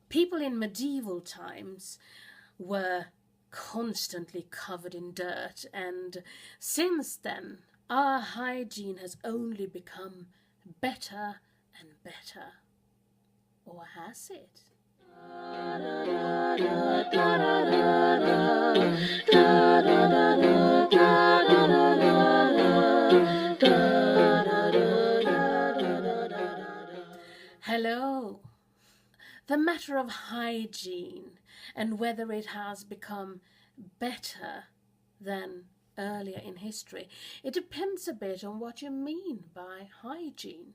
People in medieval times were constantly covered in dirt, and since then our hygiene has only become better and better. Or has it? Hello. The matter of hygiene and whether it has become better than earlier in history, it depends a bit on what you mean by hygiene.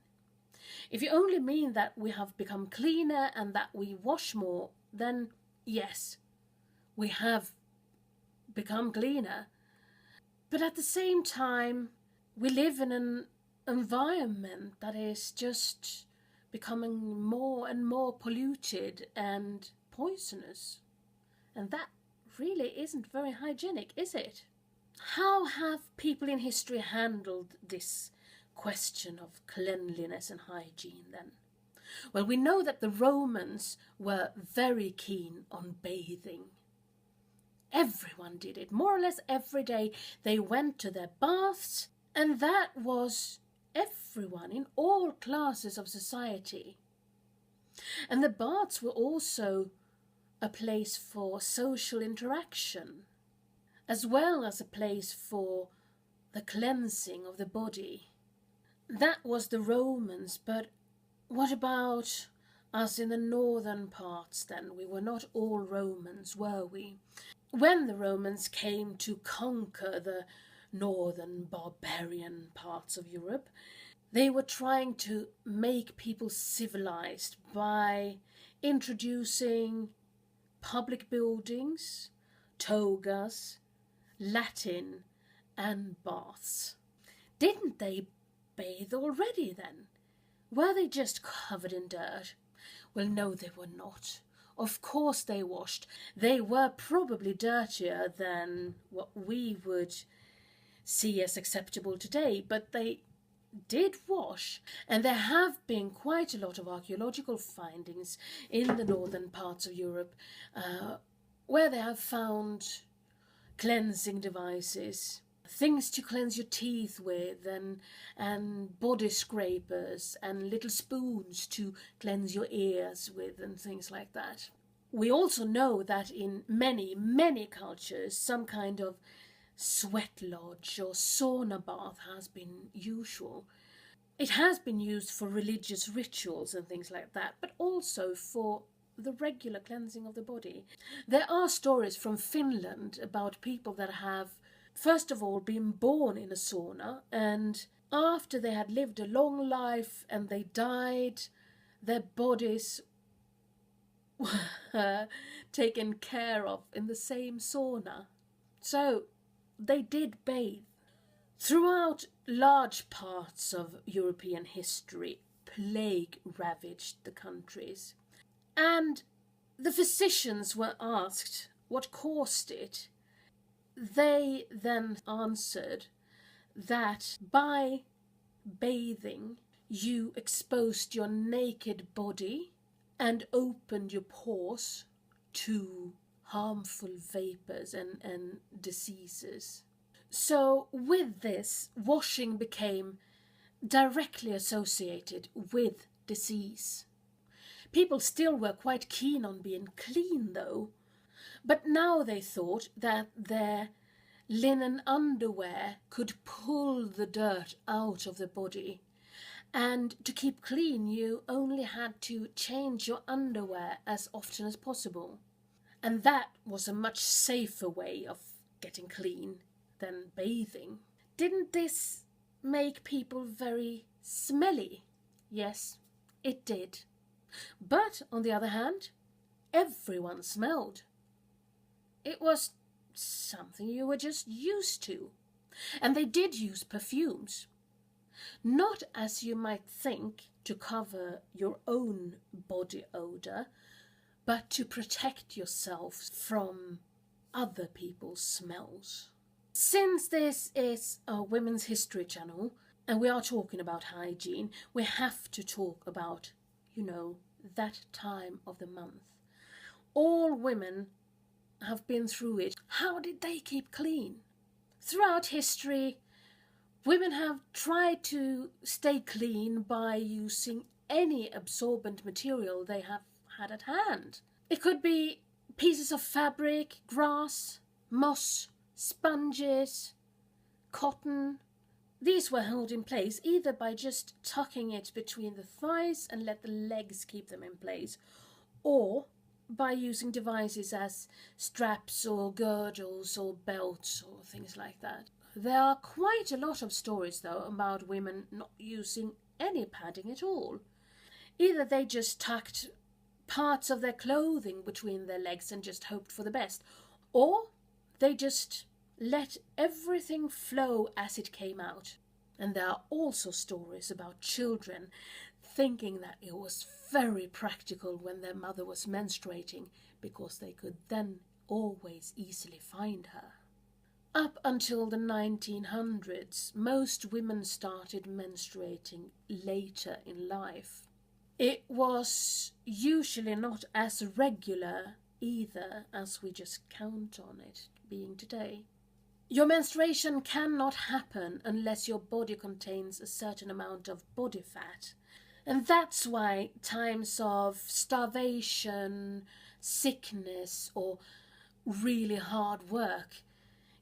If you only mean that we have become cleaner and that we wash more, then yes, we have become cleaner. But at the same time, we live in an environment that is just becoming more and more polluted and poisonous. And that really isn't very hygienic, is it? How have people in history handled this question of cleanliness and hygiene then? Well, we know that the Romans were very keen on bathing. Everyone did it. More or less every day they went to their baths, and that was everyone in all classes of society. And the baths were also a place for social interaction, as well as a place for the cleansing of the body. That was the Romans, but what about us in the northern parts then? We were not all Romans, were we? When the Romans came to conquer the northern barbarian parts of Europe, they were trying to make people civilized by introducing public buildings, togas, Latin, and baths. Didn't they bathe already then? Were they just covered in dirt? Well, no, they were not. Of course they washed. They were probably dirtier than what we would see as acceptable today, but they did wash. And there have been quite a lot of archaeological findings in the northern parts of Europe where they have found cleansing devices, things to cleanse your teeth with, and body scrapers and little spoons to cleanse your ears with, and things like that. We also know that in many, many cultures some kind of sweat lodge or sauna bath has been usual. It has been used for religious rituals and things like that, but also for the regular cleansing of the body. There are stories from Finland about people that have, first of all, been born in a sauna, and after they had lived a long life and they died, their bodies were taken care of in the same sauna. So they did bathe. Throughout large parts of European history, plague ravaged the countries. And the physicians were asked what caused it. They then answered that by bathing you exposed your naked body and opened your pores to harmful vapors and diseases. So with this, washing became directly associated with disease. People still were quite keen on being clean though, but now they thought that their linen underwear could pull the dirt out of the body, and to keep clean you only had to change your underwear as often as possible. And that was a much safer way of getting clean than bathing. Didn't this make people very smelly? Yes, it did. But on the other hand, everyone smelled. It was something you were just used to. And they did use perfumes. Not as you might think to cover your own body odor, but to protect yourself from other people's smells. Since this is a women's history channel and we are talking about hygiene, we have to talk about, that time of the month. All women have been through it. How did they keep clean? Throughout history, women have tried to stay clean by using any absorbent material they have had at hand. It could be pieces of fabric, grass, moss, sponges, cotton. These were held in place either by just tucking it between the thighs and let the legs keep them in place, or by using devices as straps or girdles or belts or things like that. There are quite a lot of stories, though, about women not using any padding at all. Either they just tucked parts of their clothing between their legs and just hoped for the best, or they just let everything flow as it came out. And there are also stories about children thinking that it was very practical when their mother was menstruating, because they could then always easily find her. Up until the 1900s, most women started menstruating later in life. It was usually not as regular either as we just count on it being today. Your menstruation cannot happen unless your body contains a certain amount of body fat. And that's why times of starvation, sickness, or really hard work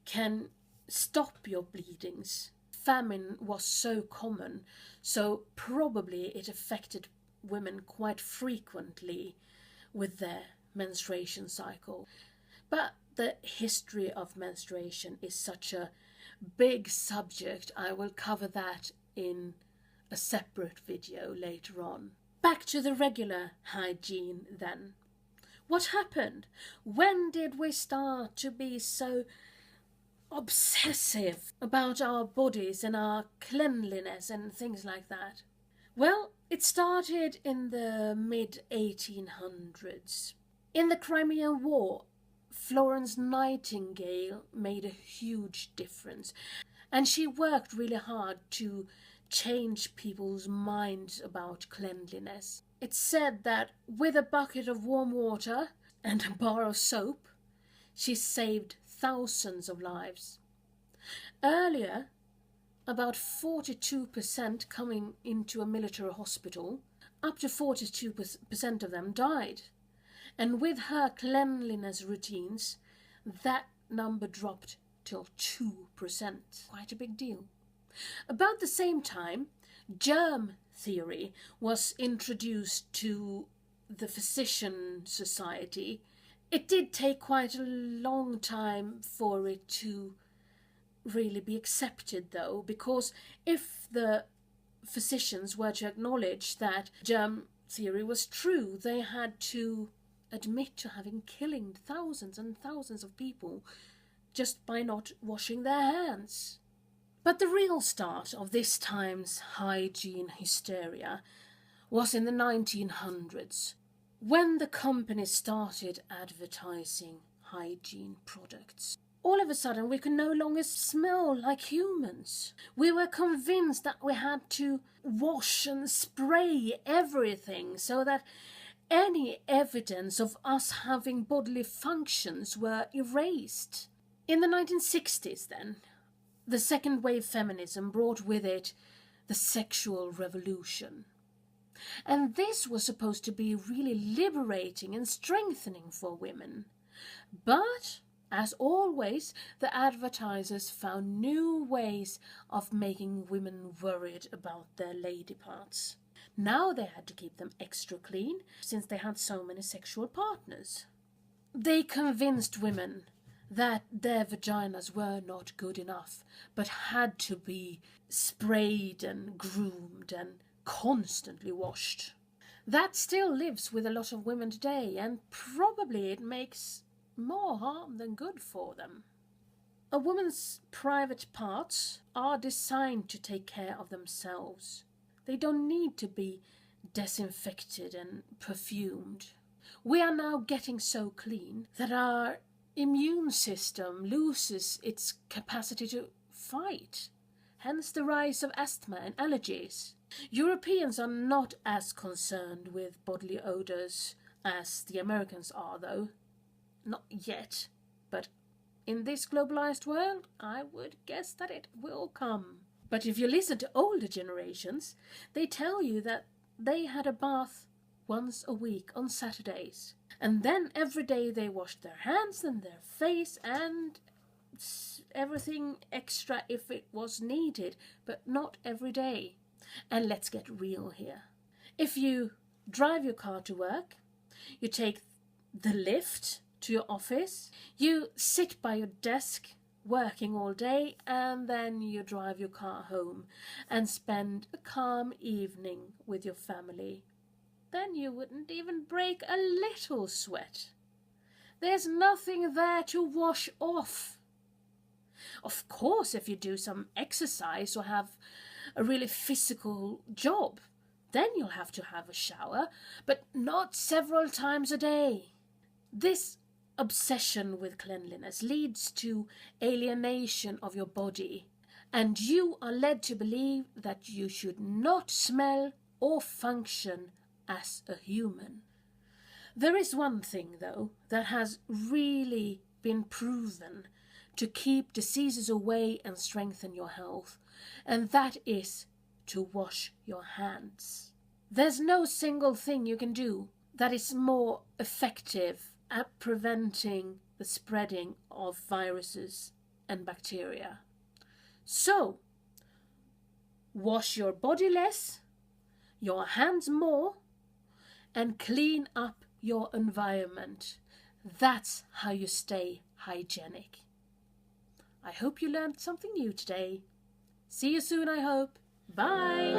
can stop your bleedings. Famine was so common, so probably it affected women quite frequently with their menstruation cycle. But the history of menstruation is such a big subject, I will cover that in a separate video later on. Back to the regular hygiene then. What happened? When did we start to be so obsessive about our bodies and our cleanliness and things like that? Well, it started in the mid-1800s. In the Crimean War, Florence Nightingale made a huge difference, and she worked really hard to change people's minds about cleanliness. It's said that with a bucket of warm water and a bar of soap, she saved thousands of lives. Earlier, about 42% coming into a military hospital, up to 42% of them died. And with her cleanliness routines, that number dropped till 2%. Quite a big deal. About the same time, germ theory was introduced to the physician society. It did take quite a long time for it to really be accepted, though, because if the physicians were to acknowledge that germ theory was true, they had to admit to having killed thousands and thousands of people just by not washing their hands. But the real start of this time's hygiene hysteria was in the 1900s, when the companies started advertising hygiene products. All of a sudden, we could no longer smell like humans. We were convinced that we had to wash and spray everything so that any evidence of us having bodily functions were erased. In the 1960s, then, the second wave feminism brought with it the sexual revolution. And this was supposed to be really liberating and strengthening for women. But, as always, the advertisers found new ways of making women worried about their lady parts. Now they had to keep them extra clean, since they had so many sexual partners. They convinced women that their vaginas were not good enough, but had to be sprayed and groomed and constantly washed. That still lives with a lot of women today, and probably it makes more harm than good for them. A woman's private parts are designed to take care of themselves. They don't need to be disinfected and perfumed. We are now getting so clean that our immune system loses its capacity to fight. hence the rise of asthma and allergies. Europeans are not as concerned with bodily odors as the Americans are, though. Not yet, but in this globalized world, I would guess that it will come. But if you listen to older generations, they tell you that they had a bath once a week on Saturdays. And then every day they washed their hands and their face and everything extra if it was needed, but not every day. And let's get real here. If you drive your car to work, you take the lift to your office, you sit by your desk working all day, and then you drive your car home and spend a calm evening with your family, then you wouldn't even break a little sweat. There's nothing there to wash off. Of course, if you do some exercise or have a really physical job, then you'll have to have a shower, but not several times a day. This obsession with cleanliness leads to alienation of your body, and you are led to believe that you should not smell or function as a human. There is one thing, though, that has really been proven to keep diseases away and strengthen your health, and that is to wash your hands. There's no single thing you can do that is more effective at preventing the spreading of viruses and bacteria. So, wash your body less, your hands more, and clean up your environment. That's how you stay hygienic. I hope you learned something new today. See you soon, I hope. Bye!